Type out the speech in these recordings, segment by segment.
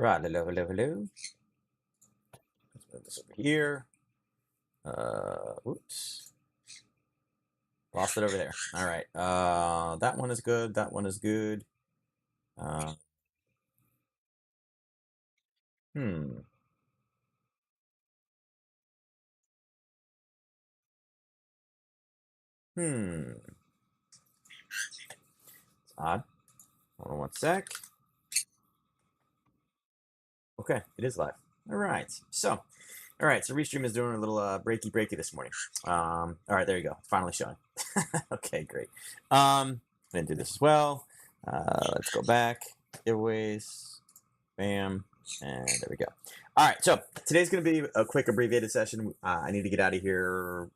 All right, hello, hello, hello. Let's move this over here. Oops. Lost it over there. All right. That one is good. That one is good. Uh, hmm. Hmm. It's odd. Hold on one sec. Okay, it is live. All right. So, Restream is doing a little breaky this morning. All right, there you go. It's finally showing. Okay, great. I didn't do this as well. Let's go back. Giveaways. Bam. And there we go. All right, so today's going to be a quick abbreviated session. I need to get out of here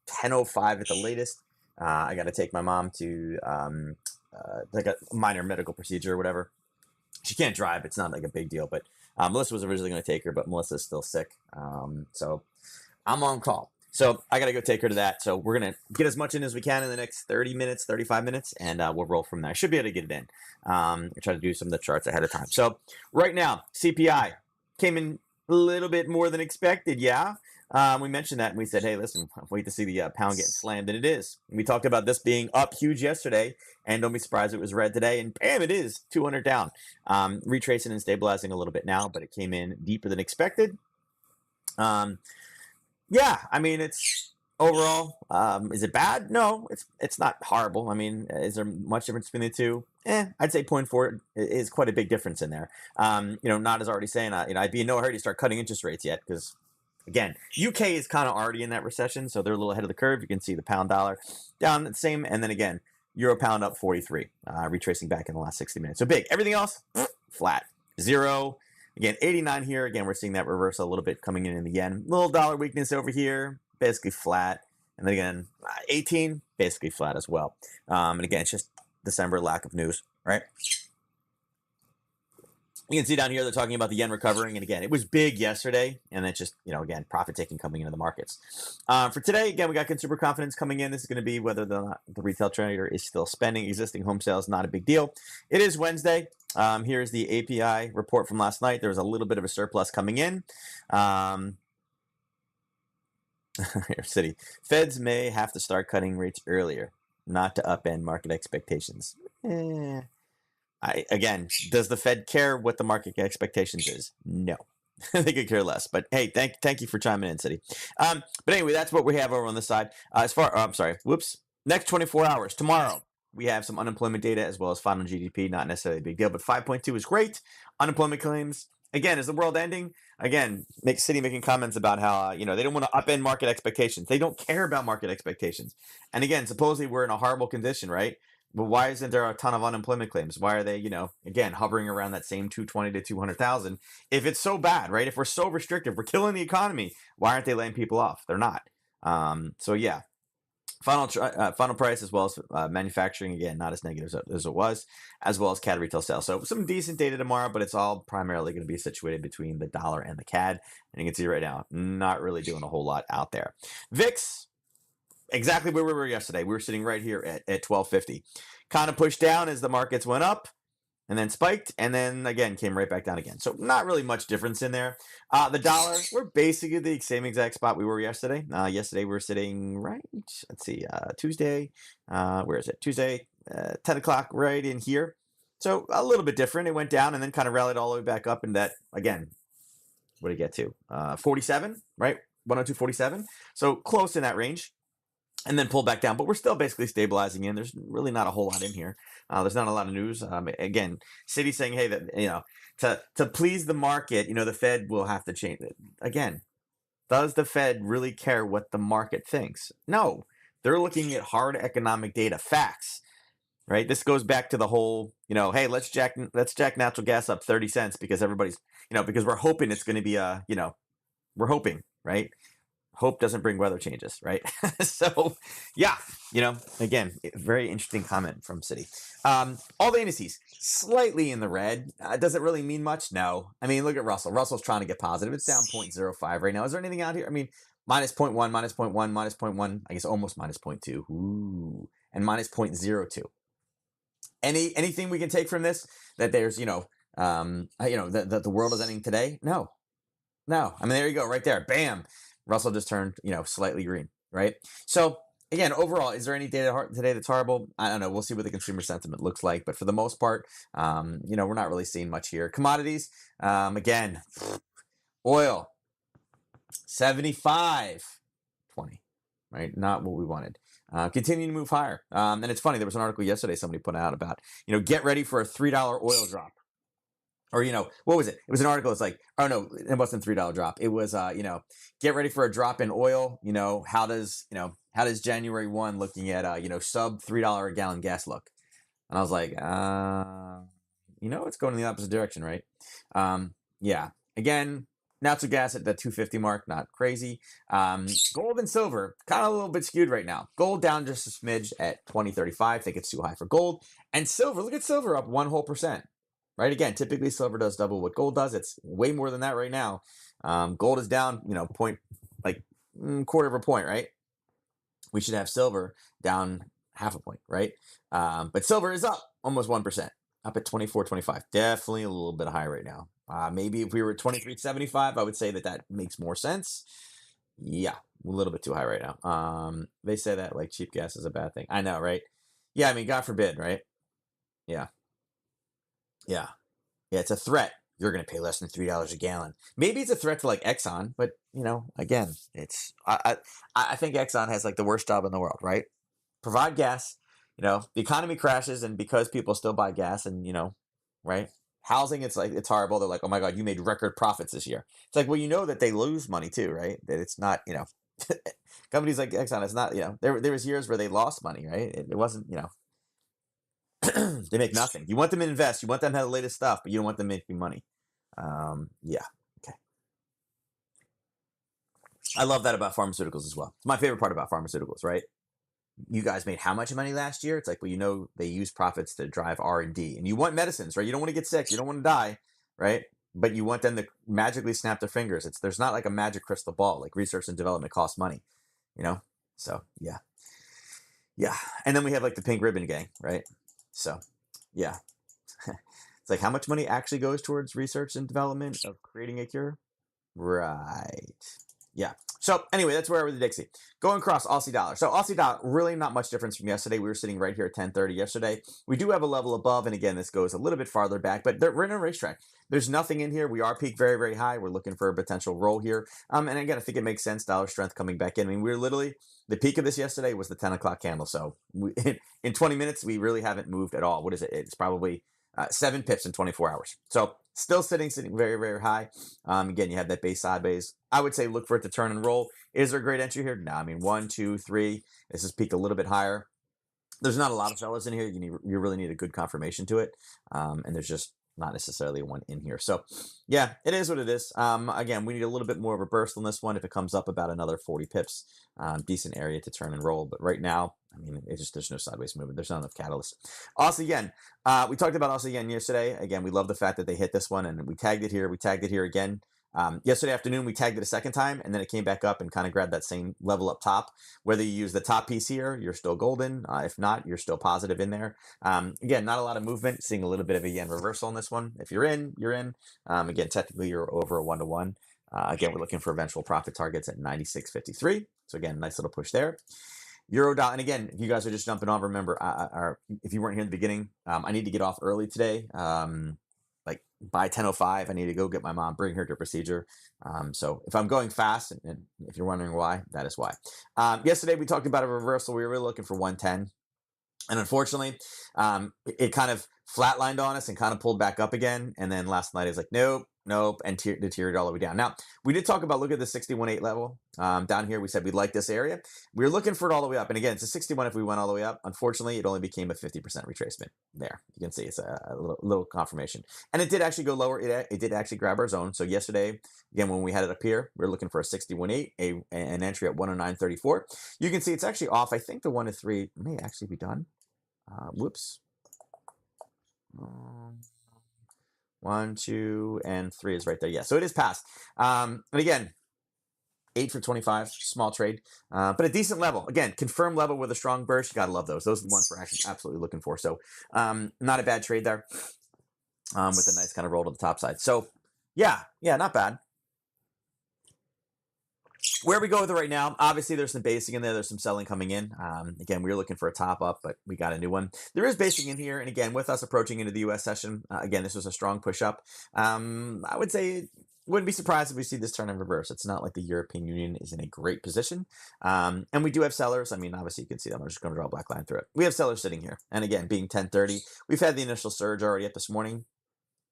10:05 at the latest. I got to take my mom to like a minor medical procedure or whatever. She can't drive. It's not like a big deal, but Melissa was originally going to take her, but Melissa's still sick. So I'm on call. So I got to go take her to that. So we're going to get as much in as we can in the next 30 minutes, 35 minutes, and we'll roll from there. I should be able to get it in. We'll try to do some of the charts ahead of time. So right now, CPI came in a little bit more than expected. Yeah. We mentioned that and we said, hey, listen, wait to see the pound getting slammed. And it is. We talked about this being up huge yesterday. And don't be surprised it was red today. And bam, it is 200 down. Retracing and stabilizing a little bit now, but it came in deeper than expected. Yeah, I mean, it's overall, is it bad? No, it's not horrible. I mean, is there much difference between the two? I'd say 0.4 is quite a big difference in there. Not as already saying, I'd be in no hurry to start cutting interest rates yet because, again, UK is kind of already in that recession, so they're a little ahead of the curve. You can see the pound dollar down the same, and then again, euro pound up 43, retracing back in the last 60 minutes. So big. Everything else, flat. Zero. Again, 89 here. Again, we're seeing that reversal a little bit coming in the yen. Little dollar weakness over here, basically flat. And then again, 18, basically flat as well. And again, it's just December, lack of news, right? You can see down here, they're talking about the yen recovering. And again, it was big yesterday. And it's just, again, profit taking coming into the markets. For today, again, we got consumer confidence coming in. This is going to be whether the retail trader is still spending. Existing home sales, not a big deal. It is Wednesday. Here's the API report from last night. There was a little bit of a surplus coming in. Here, City. Feds may have to start cutting rates earlier, not to upend market expectations. Again, does the Fed care what the market expectations is? No. They could care less. But hey, thank you for chiming in, City. But anyway, that's what we have over on this side. Next 24 hours, tomorrow, we have some unemployment data as well as final GDP. Not necessarily a big deal, but 5.2 is great. Unemployment claims. Again, is the world ending? Again, City making comments about how they don't want to upend market expectations. They don't care about market expectations. And again, supposedly we're in a horrible condition, right? But why isn't there a ton of unemployment claims? Why are they, again, hovering around that same 220 to 200,000? If it's so bad, right? If we're so restrictive, we're killing the economy. Why aren't they laying people off? They're not. So yeah, final price as well as manufacturing, again, not as negative as it was, as well as CAD retail sales. So some decent data tomorrow, but it's all primarily going to be situated between the dollar and the CAD. And you can see right now, not really doing a whole lot out there. VIX. Exactly where we were yesterday. We were sitting right here at 1250. Kind of pushed down as the markets went up and then spiked and then again came right back down again. So not really much difference in there. The dollar, we're basically the same exact spot we were yesterday. Yesterday we were sitting right, let's see, Tuesday. Where is it? Tuesday, 10 o'clock right in here. So a little bit different. It went down and then kind of rallied all the way back up. And that, again, what did it get to? 47, right? 102.47. So close in that range. And then pull back down, but we're still basically stabilizing in. There's really not a whole lot in here. There's not a lot of news. Again, City saying, hey, that to please the market, the Fed will have to change it. Again, does the Fed really care what the market thinks? No, they're looking at hard economic data, facts. Right. This goes back to the whole, hey, let's jack natural gas up 30 cents because everybody's, because we're hoping it's going to be we're hoping, right? Hope doesn't bring weather changes, right? So, yeah, again, very interesting comment from City. All the indices slightly in the red. Does it really mean much? No. I mean, look at Russell. Russell's trying to get positive. It's down 0.05 right now. Is there anything out here? I mean, minus 0.1, minus 0.1, minus 0.1, I guess almost minus 0.2. Ooh, and minus 0.02. Anything we can take from this? That there's, That the world is ending today? No. I mean, there you go, right there. Bam. Russell just turned, slightly green, right? So again, overall, is there any data today that's horrible? I don't know. We'll see what the consumer sentiment looks like, but for the most part, we're not really seeing much here. Commodities, again, oil, 75.20, right? Not what we wanted. Continuing to move higher. And it's funny, there was an article yesterday somebody put out about, get ready for a $3 oil drop. Or, what was it? It was an article. It's like, oh no, it wasn't $3 drop. It was, get ready for a drop in oil. How does January 1 looking at, sub $3 a gallon gas look? And I was like, it's going in the opposite direction, right? Yeah. Again, natural gas at the 250 mark, not crazy. Gold and silver, kind of a little bit skewed right now. Gold down just a smidge at 2035. Think it's too high for gold. And silver, look at silver up 1% right? Again, typically silver does double what gold does. It's way more than that right now. Gold is down, quarter of a point, right? We should have silver down half a point, right? But silver is up almost 1%, up at 24.25. Definitely a little bit high right now. Maybe if we were at 23.75, I would say that makes more sense. Yeah, a little bit too high right now. They say that like cheap gas is a bad thing. I know, right? Yeah, I mean, God forbid, right? Yeah. It's a threat. You're going to pay less than $3 a gallon. Maybe it's a threat to like Exxon, but again, it's I think Exxon has like the worst job in the world, right? Provide gas. The economy crashes, and because people still buy gas, and right? Housing, it's like it's horrible. They're like, oh my God, you made record profits this year. It's like, well, that they lose money too, right? That it's not, companies like Exxon, it's not, there was years where they lost money, right? It wasn't, they make nothing. You want them to invest. You want them to have the latest stuff, but you don't want them making money. Yeah. Okay. I love that about pharmaceuticals as well. It's my favorite part about pharmaceuticals, right? You guys made how much money last year? It's like, well, they use profits to drive R&D, and you want medicines, right? You don't want to get sick. You don't want to die, right? But you want them to magically snap their fingers. There's not like a magic crystal ball. Like research and development costs money, So yeah. And then we have like the pink ribbon gang, right? So, yeah. It's like how much money actually goes towards research and development of creating a cure? Right. Yeah. So anyway, that's where we're with the Dixie. Going across Aussie dollar. So Aussie dollar, really not much difference from yesterday. We were sitting right here at 10:30 yesterday. We do have a level above, and again, this goes a little bit farther back, but we're in a racetrack. There's nothing in here. We are peaked very, very high. We're looking for a potential roll here. And again, I think it makes sense. Dollar strength coming back in. I mean, we're literally, the peak of this yesterday was the 10 o'clock candle. So in 20 minutes, we really haven't moved at all. What is it? It's probably 7 pips in 24 hours. So still sitting very, very high. Again, you have that base sideways. I would say look for it to turn and roll. Is there a great entry here? No, I mean, 1, 2, 3. This has peaked a little bit higher. There's not a lot of sellers in here. You really need a good confirmation to it. And there's just not necessarily one in here. So yeah, it is what it is. Again, we need a little bit more of a burst on this one. If it comes up about another 40 pips, decent area to turn and roll. But right now, I mean, there's no sideways movement. There's not enough catalyst. Aussie yen. We talked about Aussie yen yesterday. Again, we love the fact that they hit this one, and we tagged it here. We tagged it here again. Yesterday afternoon, we tagged it a second time, and then it came back up and kind of grabbed that same level up top. Whether you use the top piece here, you're still golden. If not, you're still positive in there. Again, not a lot of movement. Seeing a little bit of a yen reversal on this one. If you're in, you're in. Again, technically, you're over a 1-to-1. Again, we're looking for eventual profit targets at 96.53. So again, nice little push there. Euro dollar, and again, if you guys are just jumping on, remember, if you weren't here in the beginning, I need to get off early today. Like by 10:05, I need to go get my mom, bring her to procedure. So if I'm going fast, and if you're wondering why, that is why. Yesterday we talked about a reversal. We were really looking for 110. And unfortunately, it kind of flatlined on us and kind of pulled back up again. And then last night it was like, nope, and deteriorated all the way down. Now, we did talk about, look at the 61.8 level. Down here, we said we'd like this area. We were looking for it all the way up. And again, it's a 61 if we went all the way up. Unfortunately, it only became a 50% retracement there. You can see it's a little confirmation. And it did actually go lower. It did actually grab our zone. So yesterday, again, when we had it up here, we were looking for a 61.8, an entry at 109.34. You can see it's actually off. I think the 1 to 3 may actually be done. Whoops. 1, 2, and 3 is right there. Yeah, so it is past. And again, 8 for 25, small trade, but a decent level. Again, confirmed level with a strong burst. You gotta love those. Those are the ones we're actually absolutely looking for. So not a bad trade there. with a nice kind of roll to the top side. So yeah, not bad. Where we go with it right now, obviously there's some basing in there. There's some selling coming in. Again, we were looking for a top up, but we got a new one. There is basing in here. And again, with us approaching into the US session, again, this was a strong push up. I would say wouldn't be surprised if we see this turn in reverse. It's not like the European Union is in a great position. And we do have sellers. I mean, obviously you can see them. I'm just going to draw a black line through it. We have sellers sitting here. And again, being 1030, we've had the initial surge already up this morning.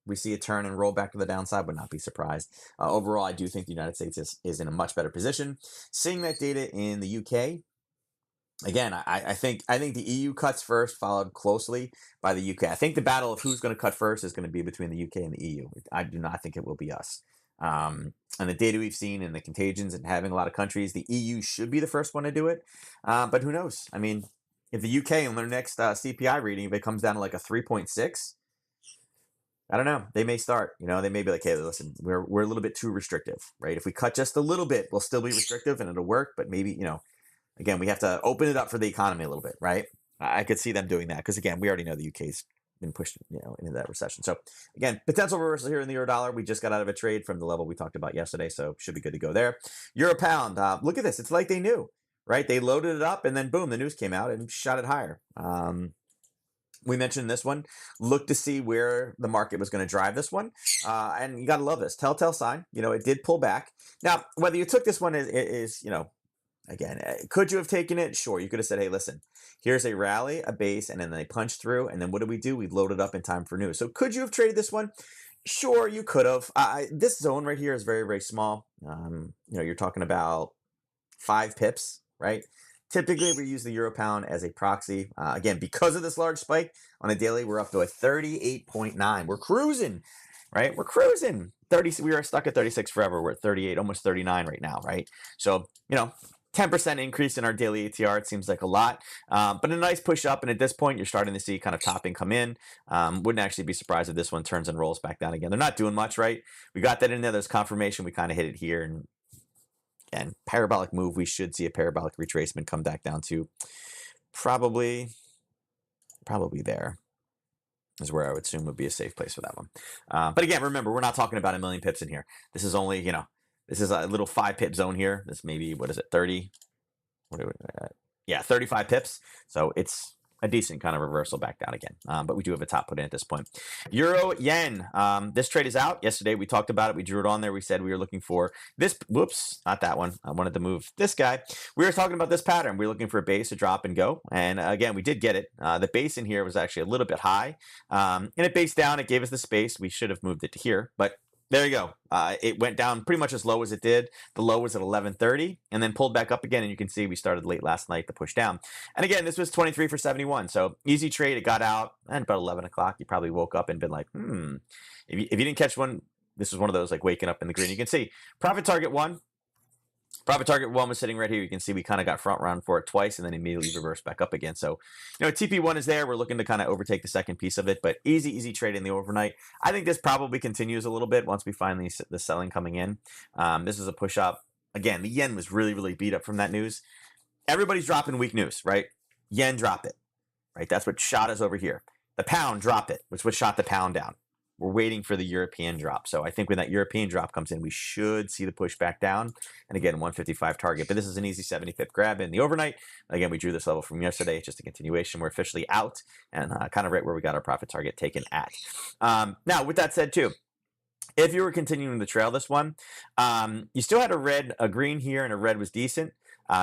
We see a turn and roll back to the downside, would not be surprised. Overall, I do think the United States is in a much better position. Seeing that data in the UK, again, I think the EU cuts first, followed closely by the UK. I think the battle of who's going to cut first is going to be between the UK and the EU. I do not think it will be us. And the data we've seen and the contagions and having a lot of countries, the EU should be the first one to do it. But who knows? I mean, if the UK in their next CPI reading, if it comes down to like a 3.6, I don't know. They may start, they may be like, hey, listen, we're a little bit too restrictive, right? If we cut just a little bit, we'll still be restrictive and it'll work. But maybe, again, we have to open it up for the economy a little bit, right? I could see them doing that because, again, we already know the UK's been pushed, into that recession. So, again, potential reversal here in the euro dollar. We just got out of a trade from the level we talked about yesterday, so should be good to go there. Euro pound, look at this. It's like they knew, right? They loaded it up and then, boom, the news came out and shot it higher. We mentioned this one. Look to see where the market was going to drive this one. And you got to love this. Telltale sign. It did pull back. Now, whether you took this one is again, could you have taken it? Sure. You could have said, hey, listen, here's a rally, a base, and then they punch through. And then what do? We loaded up in time for news. So could you have traded this one? Sure, you could have. This zone right here is very, very small. You're talking about 5 pips, right? Typically, we use the euro pound as a proxy. Again, because of this large spike on a daily, we're up to a 38.9. We're cruising, right? We're cruising. 30. We are stuck at 36 forever. We're at 38, almost 39 right now, right? So, 10% increase in our daily ATR. It seems like a lot, but a nice push up. And at this point, you're starting to see kind of topping come in. Wouldn't actually be surprised if this one turns and rolls back down again. They're not doing much, right? We got that in there. There's confirmation. We kind of hit it here, and parabolic move, we should see a parabolic retracement come back down to probably there is where I would assume would be a safe place for that one. But again, remember, we're not talking about a million pips in here. This is only, this is a little 5 pip zone here. This maybe, 30? What are we at? Yeah, 35 pips. So it's a decent kind of reversal back down again. But we do have a top put in at this point. Euro yen. This trade is out. Yesterday we talked about it. We drew it on there. We said we were looking for this. Whoops, not that one. I wanted to move this guy. We were talking about this pattern. We were looking for a base, a drop, and go. And again, we did get it. The base in here was actually a little bit high. And it based down. It gave us the space. We should have moved it to here. But there you go. It went down pretty much as low as it did. The low was at 11:30 and then pulled back up again. And you can see we started late last night to push down. And again, this was 23 for 71. So easy trade. It got out and about 11 o'clock. You probably woke up and been like, If you didn't catch one, this was one of those like waking up in the green. You can see profit target 1. Profit target 1 was sitting right here. You can see we kind of got front run for it twice and then immediately reversed back up again. So, TP1 is there. We're looking to kind of overtake the second piece of it, but easy trade in the overnight. I think this probably continues a little bit once we find the selling coming in. This is a push up. Again, the yen was really, really beat up from that news. Everybody's dropping weak news, right? Yen, drop it, right? That's what shot us over here. The pound, drop it, which is what shot the pound down. We're waiting for the European drop. So I think when that European drop comes in, we should see the push back down. And again, 155 target. But this is an easy 70 pip grab in the overnight. Again, we drew this level from yesterday. It's just a continuation. We're officially out and kind of right where we got our profit target taken at. Now, with that said, too, if you were continuing to trail this one, you still had a green here, and a red was decent.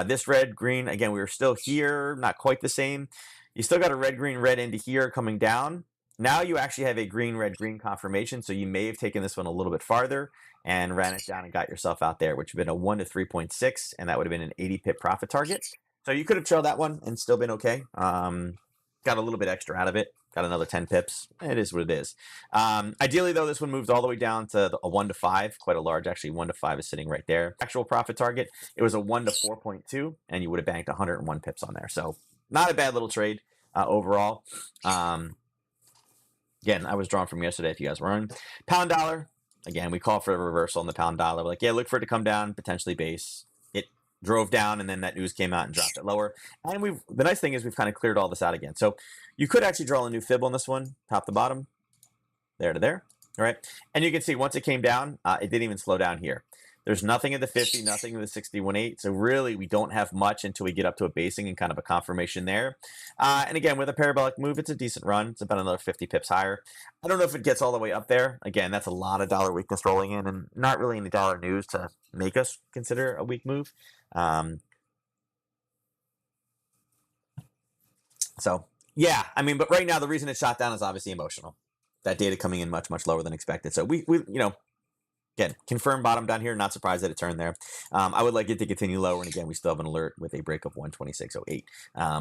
This red, green, again, we were still here, not quite the same. You still got a red, green, red into here coming down. Now you actually have a green, red, green confirmation. So you may have taken this one a little bit farther and ran it down and got yourself out there, which would have been a 1 to 3.6, and that would have been an 80 pip profit target. So you could have trailed that one and still been okay. Got a little bit extra out of it. Got another 10 pips. It is what it is. Ideally, though, this one moved all the way down to a 1 to 5, quite a large. Actually, 1 to 5 is sitting right there. Actual profit target, it was a 1 to 4.2, and you would have banked 101 pips on there. So not a bad little trade overall. Again, I was drawn from yesterday if you guys were on. Pound dollar. Again, we call for a reversal on the pound dollar. We're like, yeah, look for it to come down, potentially base. It drove down, and then that news came out and dropped it lower. And the nice thing is we've kind of cleared all this out again. So you could actually draw a new fib on this one, top to bottom. there to there. All right. And you can see once it came down, it didn't even slow down here. There's nothing at the 50, nothing at the 61.8. So really, we don't have much until we get up to a basing and kind of a confirmation there. And again, with a parabolic move, it's a decent run. It's about another 50 pips higher. I don't know if it gets all the way up there. Again, that's a lot of dollar weakness rolling in and not really any dollar news to make us consider a weak move. So, yeah, I mean, but right now, the reason it shot down is obviously emotional. That data coming in much, much lower than expected. So we again, confirmed bottom down here. Not surprised that it turned there. I would like it to continue lower. And again, we still have an alert with a break of 126.08.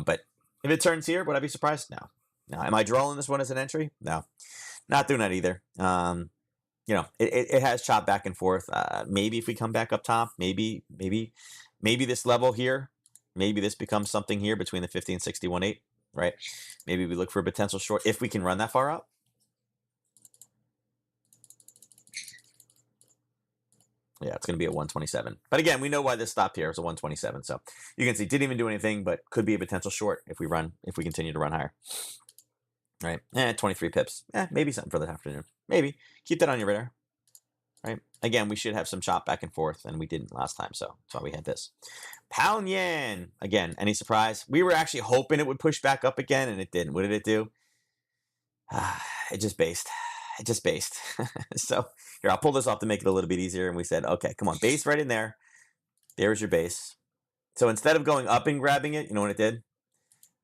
But if it turns here, would I be surprised? No. Now, am I drawing this one as an entry? No. Not doing that either. It has chopped back and forth. Maybe if we come back up top, maybe this level here, maybe this becomes something here between the 50 and 61.8, right? Maybe we look for a potential short if we can run that far up. Yeah, it's going to be at 127. But again, we know why this stopped here. It was a 127. So you can see, didn't even do anything, but could be a potential short if we continue to run higher. Right? 23 pips. Maybe something for the afternoon. Maybe. Keep that on your radar. Right? Again, we should have some chop back and forth, and we didn't last time. So that's why we had this. Pound yen. Again, any surprise? We were actually hoping it would push back up again, and it didn't. What did it do? It just based. So here, I'll pull this off to make it a little bit easier. And we said, okay, come on, base right in there. There's your base. So instead of going up and grabbing it, you know what it did?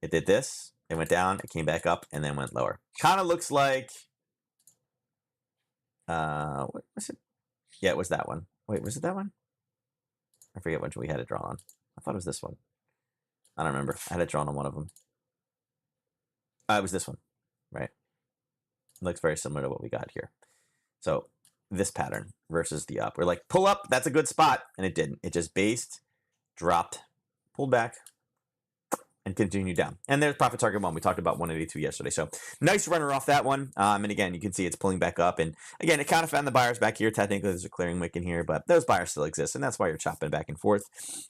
It did this. It went down. It came back up and then went lower. Kind of looks like, what was it? Yeah, it was that one. Wait, was it that one? I forget which we had it drawn on. I thought it was this one. I don't remember. I had it drawn on one of them. It was this one, right? Looks very similar to what we got here. So this pattern versus the up. We're like, pull up, that's a good spot. And it didn't. It just based, dropped, pulled back, and continued down. And there's profit target 1. We talked about 182 yesterday. So nice runner off that one. And again, you can see it's pulling back up. And again, it kind of found the buyers back here. Technically, there's a clearing wick in here, but those buyers still exist. And that's why you're chopping back and forth.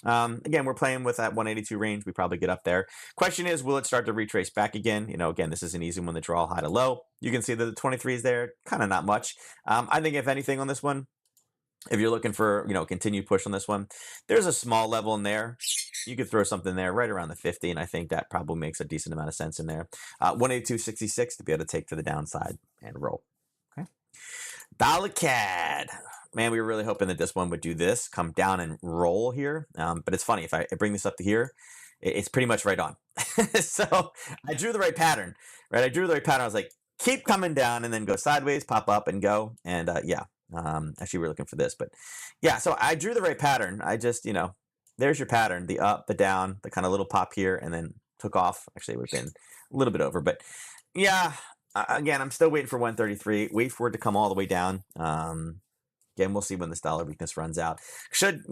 Again, we're playing with that 182 range. We probably get up there. Question is, will it start to retrace back again? Again, this is an easy one to draw high to low. You can see that the 23 is there. Kind of not much. I think if anything on this one, if you're looking for, continued push on this one, there's a small level in there. You could throw something there right around the 50, and I think that probably makes a decent amount of sense in there. 182.66 to be able to take to the downside and roll. Okay. Dollar CAD. Man, we were really hoping that this one would do this, come down and roll here. But it's funny, if I bring this up to here, it's pretty much right on. So I drew the right pattern, right? I was like, keep coming down and then go sideways, pop up and go. And yeah. Actually, we're looking for this, but yeah, so I drew the right pattern. I just, there's your pattern, the up, the down, the kind of little pop here, and then took off. Actually, it would have been a little bit over, but yeah, again, I'm still waiting for 133. Wait for it to come all the way down. Again, we'll see when this dollar weakness runs out. Should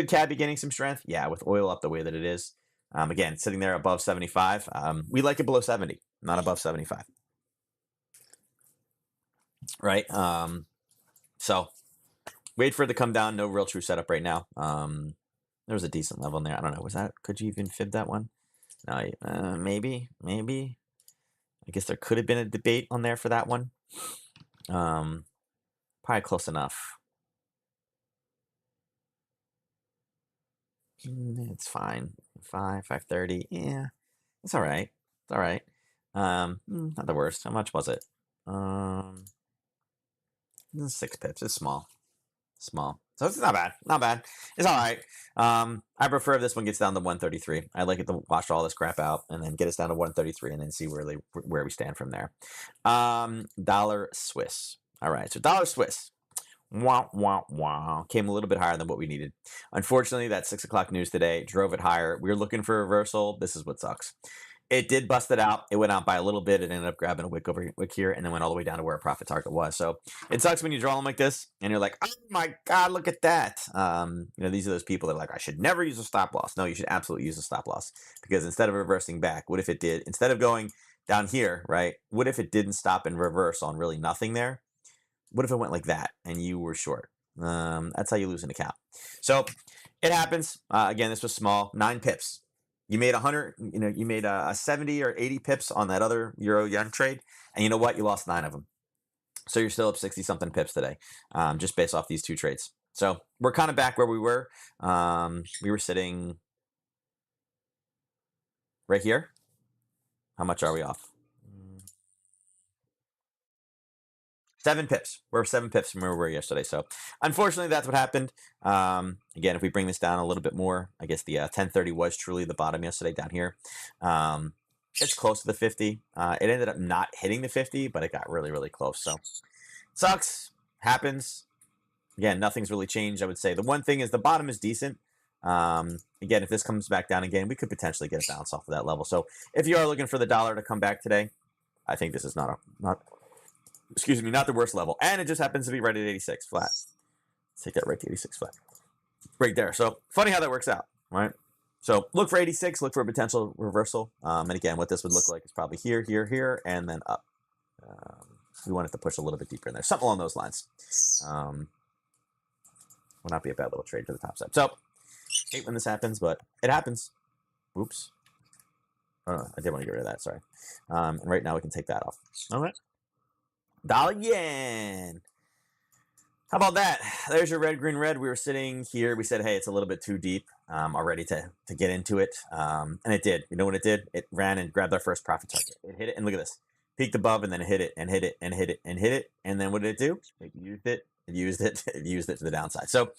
CAD be getting some strength? Yeah, with oil up the way that it is. Again, sitting there above 75. We like it below 70, not above 75. Right? So wait for it to come down. No real true setup right now. There was a decent level in there. I don't know. Could you even fib that one? No, maybe. I guess there could have been a debate on there for that one. Probably close enough. It's fine. 530. Yeah, it's all right. Not the worst. How much was it? 6 pips. It's small. So it's not bad. It's all right. I prefer if this one gets down to 133. I like it to wash all this crap out and then get us down to 133 and then see where we stand from there. Dollar Swiss. All right. So dollar Swiss. Came a little bit higher than what we needed. Unfortunately, that 6 o'clock news today drove it higher. We were looking for a reversal. This is what sucks. It did bust it out. It went out by a little bit. It ended up grabbing a wick here and then went all the way down to where a profit target was. So it sucks when you draw them like this and you're like, oh my God, look at that. These are those people that are like, I should never use a stop loss. No, you should absolutely use a stop loss because instead of reversing back, what if it did, instead of going down here, right? What if it didn't stop and reverse on really nothing there? What if it went like that and you were short? That's how you lose an account. So it happens. Again, this was small, 9 pips. You made 100, you made a 70 or 80 pips on that other euro yen trade. And you know what? You lost 9 of them. So you're still up 60 something pips today, just based off these two trades. So we're kind of back where we were. We were sitting right here. How much are we off? 7 pips. We're 7 pips from where we were yesterday. So unfortunately, that's what happened. Again, if we bring this down a little bit more, I guess the 1030 was truly the bottom yesterday down here. It's close to the 50. It ended up not hitting the 50, but it got really, really close. So sucks. Happens. Again, nothing's really changed, I would say. The one thing is the bottom is decent. Again, if this comes back down again, we could potentially get a bounce off of that level. So if you are looking for the dollar to come back today, I think this is not the worst level. And it just happens to be right at 86 flat. Let's take that right to 86 flat. Right there. So funny how that works out, right? So look for 86, look for a potential reversal. And again, what this would look like is probably here, here, here, and then up. We want it to push a little bit deeper in there. Something along those lines. Will not be a bad little trade to the top side. So hate when this happens, but it happens. Oops. Oh, no, I did want to get rid of that. Sorry. And right now we can take that off. All right. Dollar yen. How about that? There's your red, green, red. We were sitting here. We said, hey, it's a little bit too deep already to get into it. And it did. You know what it did? It ran and grabbed our first profit target. It hit it. And look at this. Peaked above and then it hit it and hit it and hit it and hit it. And then what did it do? It used it. It used it to the downside. So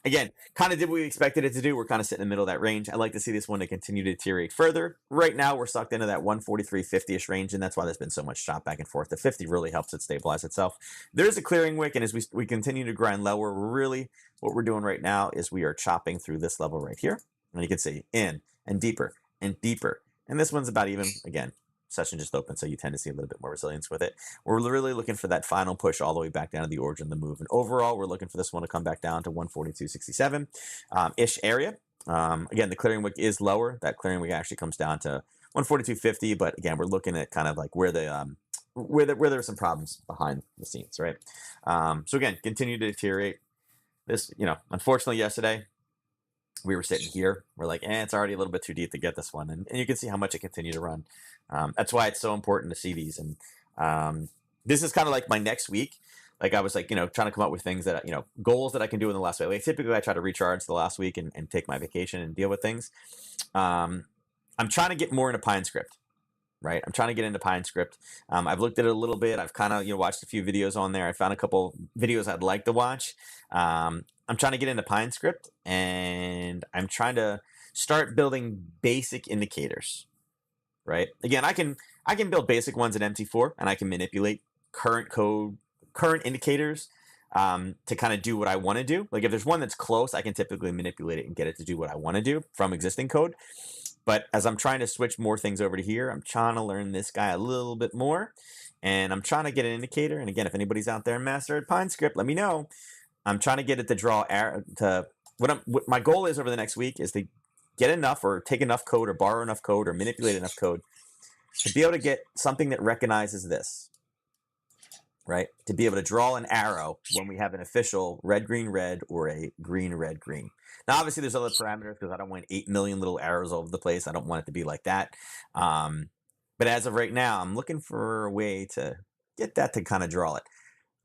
again, kind of did what we expected it to do. We're kind of sitting in the middle of that range. I'd like to see this one to continue to deteriorate further. Right now, we're sucked into that 143.50-ish range, and that's why there's been so much chop back and forth. The 50 really helps it stabilize itself. There's a clearing wick, and as we continue to grind lower, really what we're doing right now is we are chopping through this level right here. And you can see in and deeper and deeper. And this one's about even, again, session just opened, so you tend to see a little bit more resilience with it. We're really looking for that final push all the way back down to the origin of the move. And overall, we're looking for this one to come back down to 142.67 ish area. Again, the clearing wick is lower. That clearing wick actually comes down to 142.50. But again, we're looking at kind of like where there are some problems behind the scenes, right? So again, continue to deteriorate. This, unfortunately, yesterday we were sitting here. We're like, it's already a little bit too deep to get this one. And you can see how much it continued to run. That's why it's so important to see these. And this is kind of like my next week. Like I was like, trying to come up with things that, goals that I can do in the last week. Like typically I try to recharge the last week and take my vacation and deal with things. I'm trying to get more into Pine Script. Right. I'm trying to get into Pine Script. I've looked at it a little bit. I've kind of, watched a few videos on there. I found a couple videos I'd like to watch. I'm trying to get into Pine Script, and I'm trying to start building basic indicators, right? Again, I can build basic ones in MT4, and I can manipulate current indicators to kind of do what I want to do. Like if there's one that's close, I can typically manipulate it and get it to do what I want to do from existing code. But as I'm trying to switch more things over to here, I'm trying to learn this guy a little bit more, and I'm trying to get an indicator. And again, if anybody's out there master at Pine Script, let me know. I'm trying to get it to draw what my goal is over the next week is to get enough or take enough code or borrow enough code or manipulate enough code to be able to get something that recognizes this, right? To be able to draw an arrow when we have an official red, green, red or a green, red, green. Now, obviously, there's other parameters because I don't want 8 million little arrows all over the place. I don't want it to be like that. But as of right now, I'm looking for a way to get that to kind of draw it.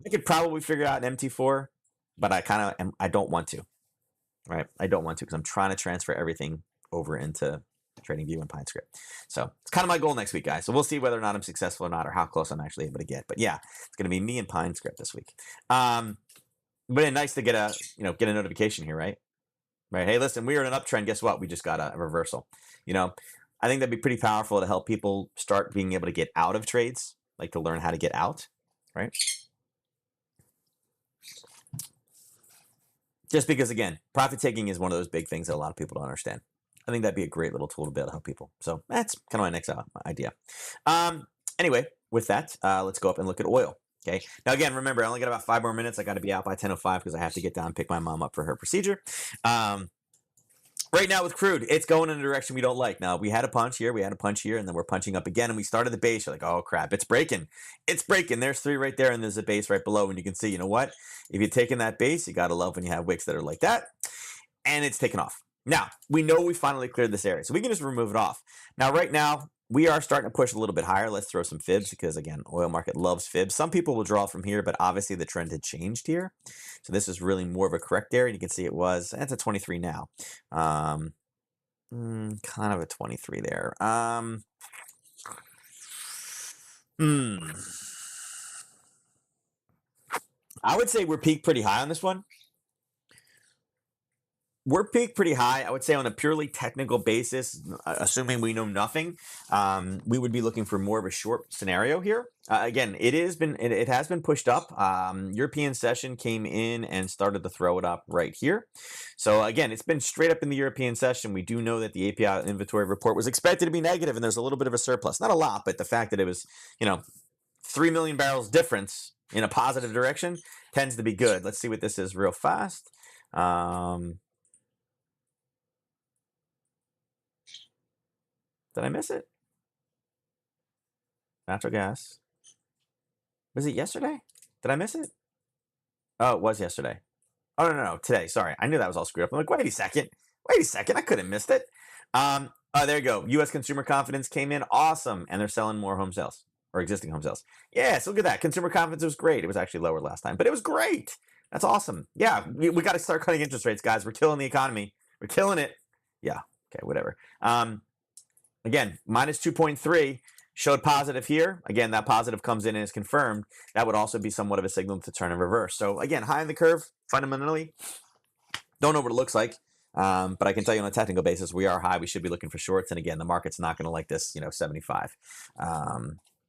I could probably figure out an MT4. But I don't want to, right? I don't want to because I'm trying to transfer everything over into TradingView and Pine Script. So it's kind of my goal next week, guys. So we'll see whether or not I'm successful or not, or how close I'm actually able to get. But yeah, it's going to be me and Pine Script this week. But nice to get a notification here, right? Right. Hey, listen, we are in an uptrend. Guess what? We just got a reversal. I think that'd be pretty powerful to help people start being able to get out of trades, like to learn how to get out, right? Just because, again, profit taking is one of those big things that a lot of people don't understand. I think that'd be a great little tool to be able to help people. So that's kind of my next idea. Anyway, with that, let's go up and look at oil. Okay. Now, again, remember, I only got about 5 more minutes. I got to be out by 10:05 because I have to get down and pick my mom up for her procedure. Right now with crude, it's going in a direction we don't like. Now, we had a punch here, and then we're punching up again, and we started the base. You're like, oh, crap, it's breaking. It's breaking. There's 3 right there, and there's a base right below, and you can see, you know what? If you're taking that base, you got to love when you have wicks that are like that, and it's taken off. Now, we know we finally cleared this area, so we can just remove it off. Now, right now, we are starting to push a little bit higher. Let's throw some fibs because, again, oil market loves fibs. Some people will draw from here, but obviously the trend had changed here. So this is really more of a correct area. You can see it was, it's a 23 now. Kind of a 23 there. I would say we're peaked pretty high on this one. We're peaked pretty high. I would say on a purely technical basis, assuming we know nothing, we would be looking for more of a short scenario here. Again, it has been pushed up. European session came in and started to throw it up right here. So again, it's been straight up in the European session. We do know that the API inventory report was expected to be negative, and there's a little bit of a surplus. Not a lot, but the fact that it was, 3 million barrels difference in a positive direction tends to be good. Let's see what this is real fast. Did I miss it? Natural gas. Was it yesterday? Did I miss it? Oh, it was yesterday. Oh, no, today. Sorry. I knew that was all screwed up. I'm like, wait a second. I could have missed it. Oh, there you go. U.S. consumer confidence came in. Awesome. And they're selling more home sales or existing home sales. Yeah, so look at that. Consumer confidence was great. It was actually lower last time, but it was great. That's awesome. Yeah, we got to start cutting interest rates, guys. We're killing the economy. We're killing it. Yeah. Okay, whatever. Again, minus 2.3 showed positive here. Again, that positive comes in and is confirmed. That would also be somewhat of a signal to turn and reverse. So again, high in the curve, fundamentally. Don't know what it looks like, but I can tell you on a technical basis, we are high. We should be looking for shorts. And again, the market's not going to like this, 75.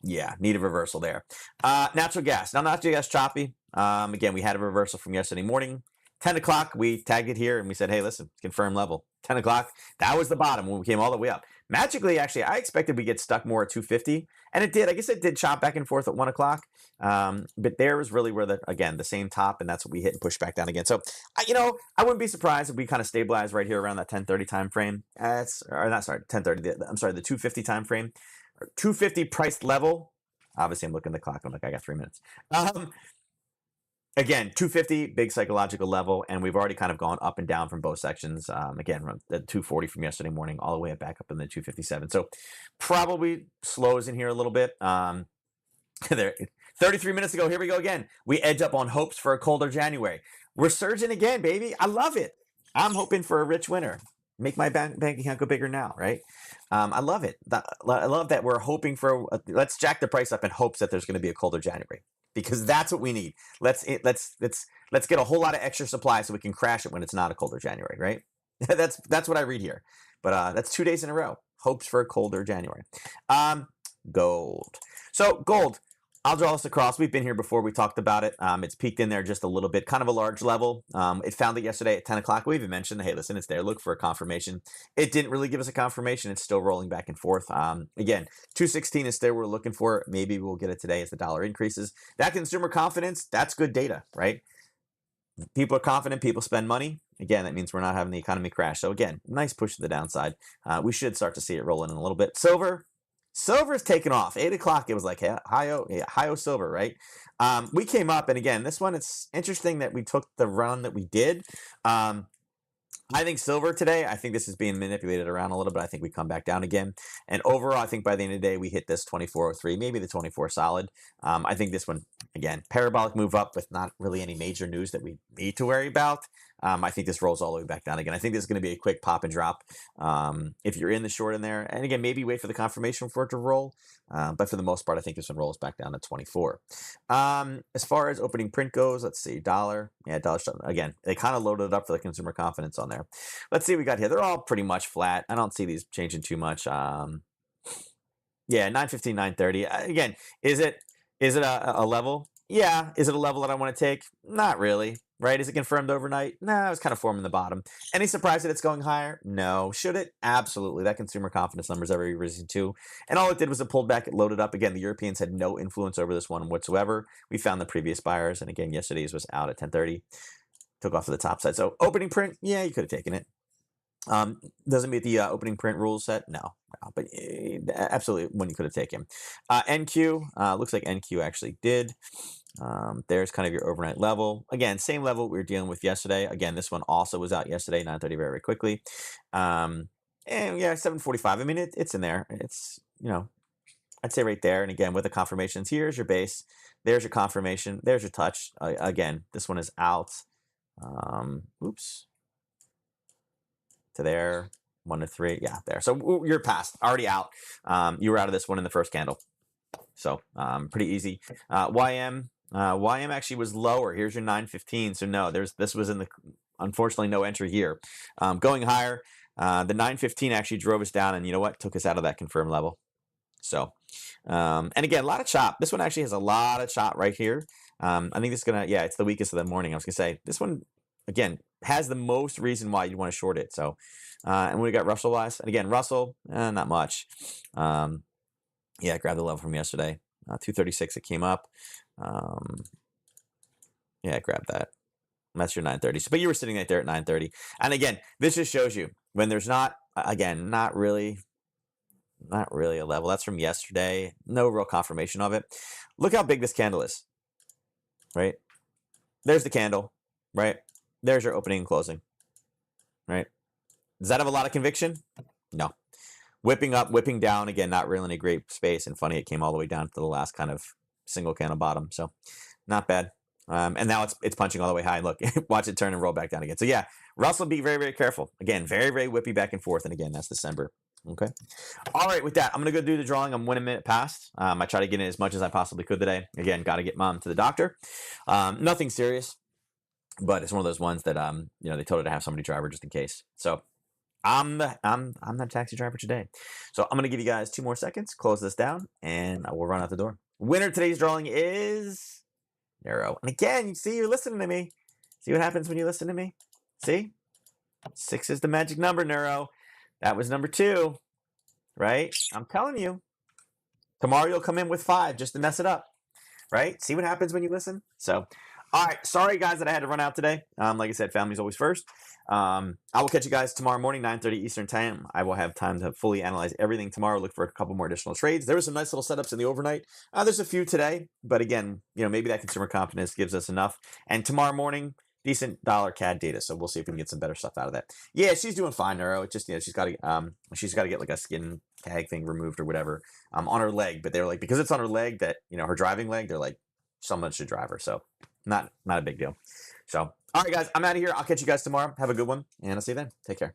Yeah, need a reversal there. Natural gas. Now, natural gas choppy. Again, we had a reversal from yesterday morning. 10 o'clock, we tagged it here and we said, hey, listen, confirm level. 10 o'clock, that was the bottom when we came all the way up. Magically, actually, I expected we get stuck more at 250, and it did. I guess it did chop back and forth at 1 o'clock, but there was really where, the same top, and that's what we hit and pushed back down again. So, I wouldn't be surprised if we kind of stabilize right here around that 10:30 time frame. 10:30. I'm sorry, the 250 time frame, or 250 price level. Obviously, I'm looking at the clock. I'm like, I got 3 minutes. Again, 250, big psychological level, and we've already kind of gone up and down from both sections. Again, from the 240 from yesterday morning all the way back up in the 257. So probably slows in here a little bit. There, 33 minutes ago, here we go again. We edge up on hopes for a colder January. We're surging again, baby. I love it. I'm hoping for a rich winter. Make my bank account go bigger now, right? I love it. I love that we're hoping for. Let's jack the price up in hopes that there's going to be a colder January, because that's what we need. Let's get a whole lot of extra supply so we can crash it when it's not a colder January, right? That's what I read here. But that's 2 days in a row. Hopes for a colder January. Gold. So gold. I'll draw this across. We've been here before. We talked about it. It's peaked in there just a little bit, kind of a large level. It found it yesterday at 10 o'clock. We even mentioned, hey, listen, it's there. Look for a confirmation. It didn't really give us a confirmation. It's still rolling back and forth. Again, 216 is there. We're looking for. Maybe we'll get it today as the dollar increases. That consumer confidence, that's good data, right? People are confident. People spend money. Again, that means we're not having the economy crash. So again, nice push to the downside. We should start to see it rolling in a little bit. Silver's taken off. 8 o'clock, it was like high silver, right? We came up, and again, this one, it's interesting that we took the run that we did. I think silver today, I think this is being manipulated around a little bit. I think we come back down again. And overall, I think by the end of the day, we hit this 24.03, maybe the 24 solid. I think this one, again, parabolic move up with not really any major news that we need to worry about. I think this rolls all the way back down again. I think this is going to be a quick pop and drop. If you're in the short in there, and again, maybe wait for the confirmation for it to roll. But for the most part, I think this one rolls back down to 24. As far as opening print goes, let's see, dollar. Yeah, dollar. Again, they kind of loaded it up for the consumer confidence on there. Let's see what we got here. They're all pretty much flat. I don't see these changing too much. Yeah, 915, 930. Again, is it a level? Yeah. Is it a level that I want to take? Not really. Right? Is it confirmed overnight? No, it was kind of forming the bottom. Any surprise that it's going higher? No. Should it? Absolutely. That consumer confidence number is every reason too. And all it did was it pulled back, it loaded up. Again, the Europeans had no influence over this one whatsoever. We found the previous buyers. And again, yesterday's was out at 10:30. Took off to the top side. So opening print, yeah, you could have taken it. Doesn't meet the opening print rule set. No, but absolutely one you could have taken. NQ, looks like NQ actually did. There's kind of your overnight level. Again, same level we were dealing with yesterday. Again, this one also was out yesterday, 9:30 very, very quickly. And yeah, 7:45. I mean, it's in there. It's I'd say right there. And again, with the confirmations, here's your base. There's your confirmation. There's your touch. Again, this one is out. Oops. To there. 1 to 3. Yeah, there. So you're past. Already out. You were out of this one in the first candle. So pretty easy. YM actually was lower. Here's your 915. So no, this was in the, unfortunately, no entry here. Going higher, the 915 actually drove us down, and you know what? Took us out of that confirmed level. So, and again, a lot of chop. This one actually has a lot of chop right here. I think this is gonna, yeah, it's the weakest of the morning. I was gonna say this one again has the most reason why you want to short it. So, and we got Russell wise, and again, Russell, not much. Yeah, grab the level from yesterday. 236, it came up. Yeah, grab that. That's your 930. But you were sitting right there at 930. And again, this just shows you when there's not, again, not really a level. That's from yesterday. No real confirmation of it. Look how big this candle is, right? There's the candle, right? There's your opening and closing, right? Does that have a lot of conviction? No. Whipping up, whipping down. Again, not really in a great space. And funny, it came all the way down to the last kind of single candle bottom. So not bad. And now it's punching all the way high. Look, watch it turn and roll back down again. So yeah, Russell, be very, very careful. Again, very, very whippy back and forth. And again, that's December. Okay. All right, with that, I'm going to go do the drawing. I'm 1 minute past. I try to get in as much as I possibly could today. Again, got to get mom to the doctor. Nothing serious, but it's one of those ones that, they told her to have somebody drive her just in case. So I'm the taxi driver today. So I'm going to give you guys 2 more seconds, close this down, and I will run out the door. Winner of today's drawing is Neuro. And again, you see, you're listening to me. See what happens when you listen to me? See? 6 is the magic number, Neuro. That was number 2, right? I'm telling you. Tomorrow you'll come in with 5 just to mess it up, right? See what happens when you listen? So, all right. Sorry, guys, that I had to run out today. Like I said, family's always first. I will catch you guys tomorrow morning, 9:30 Eastern time. I will have time to fully analyze everything tomorrow. Look for a couple more additional trades. There were some nice little setups in the overnight. There's a few today, but again, maybe that consumer confidence gives us enough. And tomorrow morning, decent dollar CAD data. So we'll see if we can get some better stuff out of that. Yeah, she's doing fine, Neuro. It's just, she's got to get like a skin tag thing removed or whatever on her leg. But they're like, because it's on her leg that, her driving leg, they're like, someone should drive her. So not a big deal. So, all right, guys, I'm out of here. I'll catch you guys tomorrow. Have a good one, and I'll see you then. Take care.